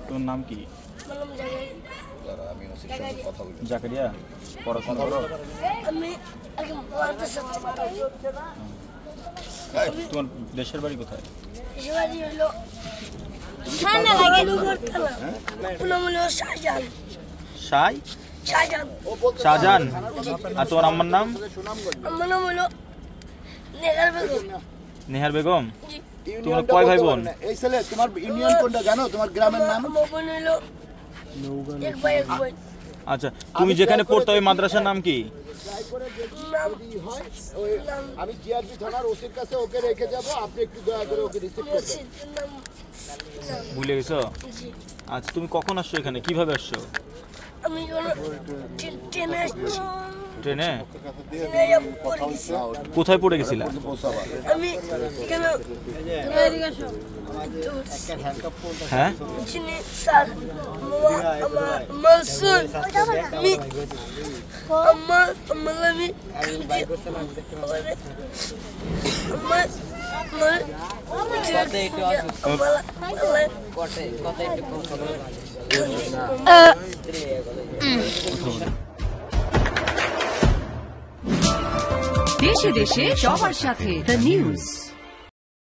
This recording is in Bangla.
তোর নাম কি? জাকারিয়া, পড়াশোনা করো? তোমার দেশের বাড়ি কোথায়? শাহজাহান। আর তোমার আম্মার নাম? নেহার বেগম। তোমার কয় ভাই বোন? এই ছেলে তোমার ইউনিয়ন কোনটা জানো? তোমার গ্রামের নাম? আচ্ছা, তুমি যেখানে পড়তে ওই মাদ্রাসার নাম কি? আমি জিআরবি থানার ওসির কাছে ওকে রেখে যাব, আপনি একটু দয়া করে ওকে রিসিভ করবেন। ভুলে গেছো? আচ্ছা, তুমি কখন আসছো এখানে, কিভাবে আসছো? আমি ট্রেনে আসছি। ট্রেনে? কোথায় পড়ে গেছিলা? আমি এখানে হ্যাঁ, দেশে দেশে সবার সাথে দ্য নিউজ।